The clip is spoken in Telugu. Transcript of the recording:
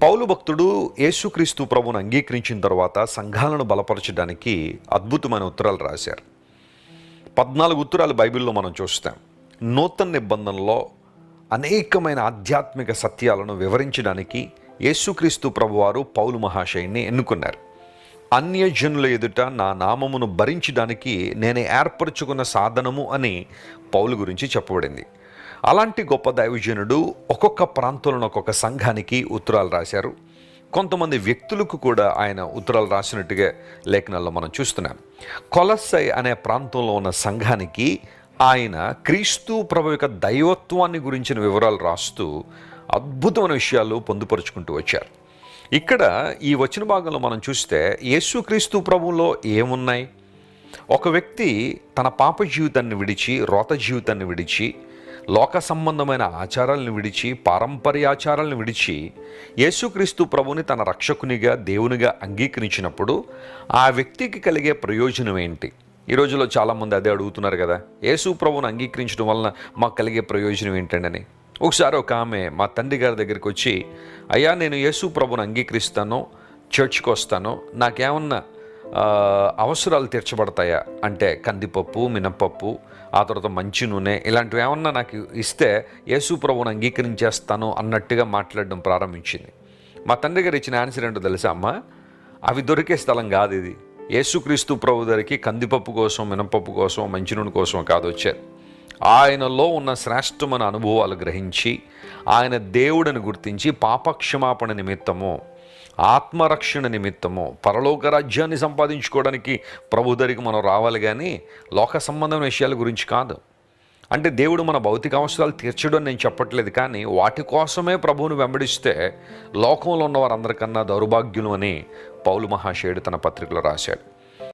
పౌలు భక్తుడు యేసుక్రీస్తు ప్రభువును అంగీకరించిన తర్వాత సంఘాలను బలపరచడానికి అద్భుతమైన ఉత్తరాలు రాశారు. 14 ఉత్తరాలు బైబిల్లో మనం చూస్తాం. నూతన నిబంధనలో అనేకమైన ఆధ్యాత్మిక సత్యాలను వివరించడానికి యేసుక్రీస్తు ప్రభువారు పౌలు మహాశయుని ఎన్నుకున్నారు. అన్యజనుల ఎదుట నా నామమును భరించడానికి నేనే ఏర్పరచుకున్న సాధనము అని పౌలు గురించి చెప్పబడింది. అలాంటి గొప్ప దైవజనుడు ఒక్కొక్క ప్రాంతంలో ఒక్కొక్క సంఘానికి ఉత్తరాలు రాశారు. కొంతమంది వ్యక్తులకు కూడా ఆయన ఉత్తరాలు రాసినట్టుగా లేఖనాల్లో మనం చూస్తున్నాం. కొలస్సై అనే ప్రాంతంలో ఉన్న సంఘానికి ఆయన క్రీస్తు ప్రభు యొక్క దైవత్వాన్ని గురించిన వివరాలు రాస్తూ అద్భుతమైన విషయాలు పొందుపరుచుకుంటూ వచ్చారు. ఇక్కడ ఈ వచన భాగంలో మనం చూస్తే యేసుక్రీస్తు ప్రభువులో ఏమున్నాయి? ఒక వ్యక్తి తన పాప జీవితాన్ని విడిచి, రోత జీవితాన్ని విడిచి, లోక సంబంధమైన ఆచారాలను విడిచి, పారంపర్యాచారాలను విడిచి యేసుక్రీస్తు ప్రభుని తన రక్షకునిగా, దేవునిగా అంగీకరించినప్పుడు ఆ వ్యక్తికి కలిగే ప్రయోజనం ఏంటి? ఈ రోజుల్లో చాలామంది అదే అడుగుతున్నారు కదా, యేసు ప్రభుని అంగీకరించడం వలన మాకు కలిగే ప్రయోజనం ఏంటండి? ఒకసారి ఒక ఆమె మా తండ్రి గారి దగ్గరికి వచ్చి, అయ్యా నేను యేసు ప్రభుని అంగీకరిస్తాను, చర్చ్కి వస్తాను, నాకేమన్నా అవసరాలు తీర్చబడతాయా అంటే కందిపప్పు, మినపప్పు, ఆ తర్వాత మంచి నూనె, ఇలాంటివి ఏమన్నా నాకు ఇస్తే యేసు ప్రభువును అంగీకరించేస్తాను అన్నట్టుగా మాట్లాడడం ప్రారంభించింది. మా తండ్రి గారు ఇచ్చిన ఆన్సర్ ఏంటో తెలుసా అమ్మ? అవి దొరికే స్థలం కాదు ఇది. యేసుక్రీస్తు ప్రభు దగ్గరికి కందిపప్పు కోసం, మినపప్పు కోసం, మంచి నూనె కోసం కాదు వచ్చారు. ఆయనలో ఉన్న శ్రేష్టమైన అనుభవాలు గ్రహించి, ఆయన దేవుడిని గుర్తించి, పాపక్షమాపణ నిమిత్తము, ఆత్మరక్షణ నిమిత్తము, పరలోక రాజ్యాన్ని సంపాదించుకోవడానికి ప్రభు దగ్గరికి మనం రావాలి, కానీ లోక సంబంధమైన విషయాల గురించి కాదు. అంటే దేవుడు మన భౌతిక అవసరాలు తీర్చడం నేను చెప్పట్లేదు, కానీ వాటి కోసమే ప్రభువును వెంబడిస్తే లోకంలో ఉన్న వారందరికన్నా దౌర్భాగ్యులు అని పౌలు మహాశయుడు తన పత్రికలో రాశాడు.